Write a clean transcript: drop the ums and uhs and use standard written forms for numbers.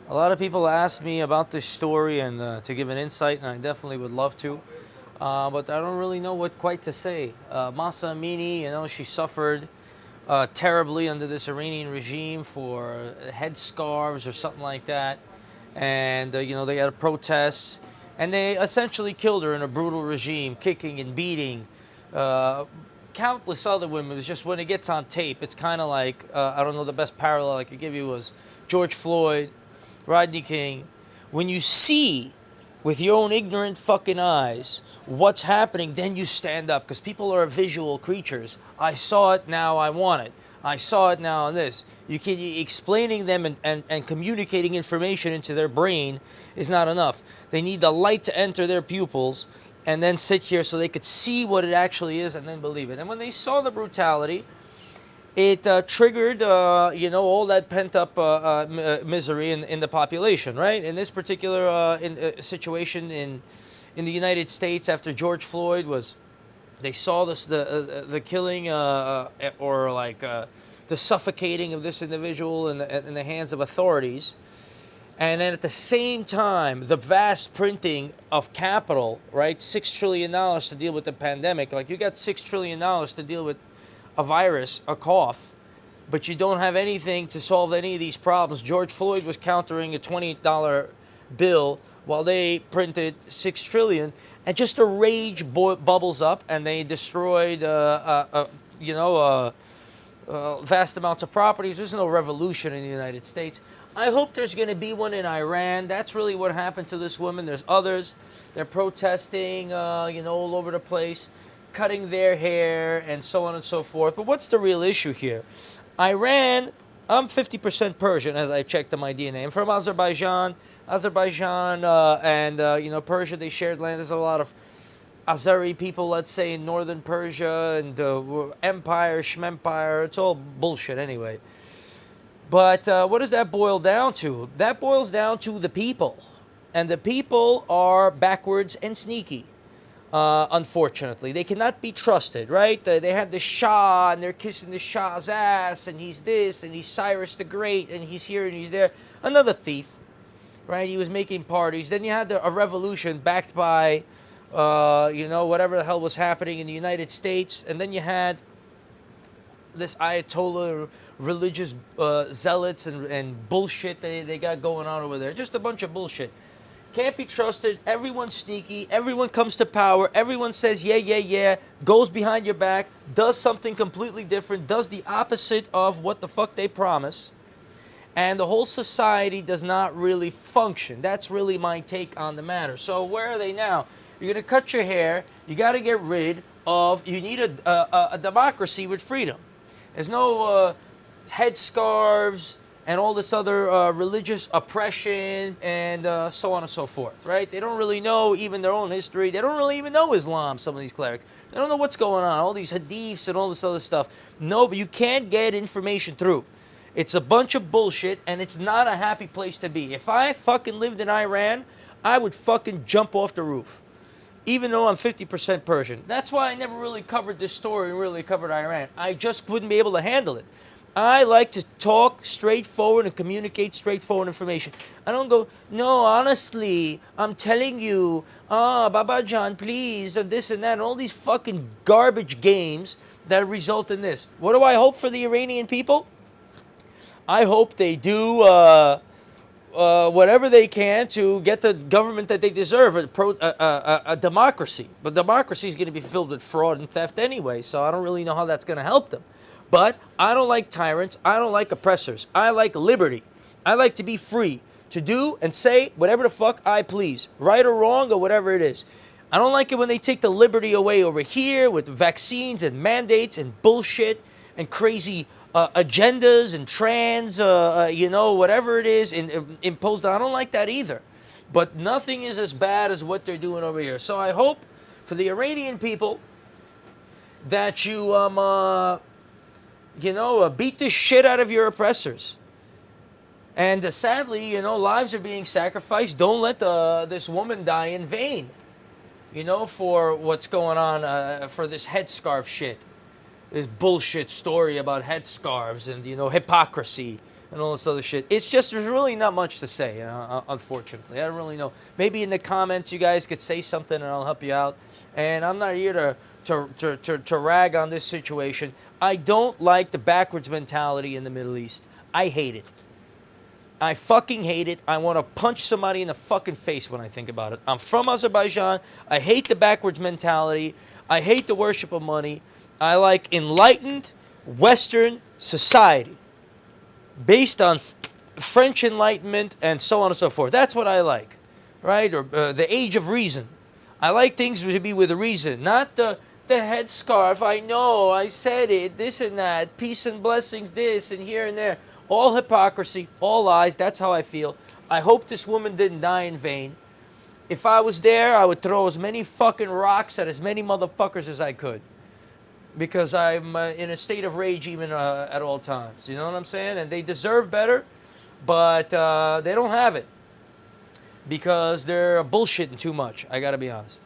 A lot of people ask me about this story and to give an insight, and I definitely would love to. But I don't really know what quite to say. Mahsa Amini, she suffered terribly under this Iranian regime for headscarves or something like that. And, they had protests, and they essentially killed her in a brutal regime, kicking and beating. Uh, Countless other women. It's just when it gets on tape, it's kind of like, I don't know, the best parallel I could give you was George Floyd, Rodney King. When you see with your own ignorant fucking eyes what's happening, then you stand up, because people are visual creatures. I saw it, now I want it. I saw it, now on this. You can explaining them and communicating information into their brain is not enough. They need the light to enter their pupils and then sit here so they could see what it actually is and then believe it. And when they saw the brutality, it triggered, all that pent-up misery in the population, right? In this particular situation in the United States after George Floyd they saw the killing or like the suffocating of this individual in the hands of authorities. And then at the same time, the vast printing of capital, right? $6 trillion to deal with the pandemic. Like, you got $6 trillion to deal with a virus, a cough, but you don't have anything to solve any of these problems. George Floyd was countering a $28 bill while they printed $6 trillion. And just the rage bubbles up, and they destroyed, vast amounts of properties. There's no revolution in the United States. I hope there's going to be one in Iran. That's really what happened to this woman. There's others. They're protesting, all over the place, cutting their hair, and so on and so forth. But what's the real issue here? Iran, I'm 50% Persian, as I checked on my DNA. I'm from Azerbaijan. And Persia, they shared land. There's a lot of Azeri people, let's say, in northern Persia, and empire, shmempire. It's all bullshit anyway. But what does that boil down to? That boils down to the people. And the people are backwards and sneaky, unfortunately. They cannot be trusted, right? They had the Shah, and they're kissing the Shah's ass, and he's this, and he's Cyrus the Great, and he's here and he's there. Another thief, right? He was making parties. Then you had a revolution backed by, whatever the hell was happening in the United States. And then you had this Ayatollah religious zealots and bullshit they got going on over there. Just a bunch of bullshit. Can't be trusted. Everyone's sneaky. Everyone comes to power. Everyone says, yeah, goes behind your back, does something completely different, does the opposite of what the fuck they promise. And the whole society does not really function. That's really my take on the matter. So where are they now? You're going to cut your hair. You got to get rid of, you need a democracy with freedom. There's no headscarves and all this other religious oppression and so on and so forth, right? They don't really know even their own history. They don't really even know Islam, some of these clerics. They don't know what's going on, all these hadiths and all this other stuff. No, but you can't get information through. It's a bunch of bullshit, and it's not a happy place to be. If I fucking lived in Iran, I would fucking jump off the roof, even though I'm 50% Persian. That's why I never really covered this story and really covered Iran. I just wouldn't be able to handle it. I like to talk straightforward and communicate straightforward information. I don't go, no, honestly, I'm telling you, Baba John, please, and this and that, and all these fucking garbage games that result in this. What do I hope for the Iranian people? I hope they do whatever they can to get the government that they deserve, a democracy. But democracy is going to be filled with fraud and theft anyway, so I don't really know how that's going to help them. But I don't like tyrants. I don't like oppressors. I like liberty. I like to be free to do and say whatever the fuck I please, right or wrong or whatever it is. I don't like it when they take the liberty away over here with vaccines and mandates and bullshit and crazy agendas and trans, whatever it is imposed. I don't like that either. But nothing is as bad as what they're doing over here. So I hope for the Iranian people that you beat the shit out of your oppressors. And sadly, lives are being sacrificed. Don't let this woman die in vain, for what's going on, for this headscarf shit. This bullshit story about headscarves and, hypocrisy and all this other shit. It's just there's really not much to say, unfortunately. I don't really know. Maybe in the comments you guys could say something and I'll help you out. And I'm not here to rag on this situation. I don't like the backwards mentality in the Middle East. I hate it. I fucking hate it. I want to punch somebody in the fucking face when I think about it. I'm from Azerbaijan. I hate the backwards mentality. I hate the worship of money. I like enlightened Western society based on French Enlightenment and so on and so forth. That's what I like, right? Or the age of reason. I like things to be with a reason, not the headscarf. I know, I said it, this and that, peace and blessings, this and here and there. All hypocrisy, all lies. That's how I feel. I hope this woman didn't die in vain. If I was there, I would throw as many fucking rocks at as many motherfuckers as I could. Because I'm in a state of rage even at all times. You know what I'm saying? And they deserve better, but they don't have it. Because they're bullshitting too much. I gotta be honest.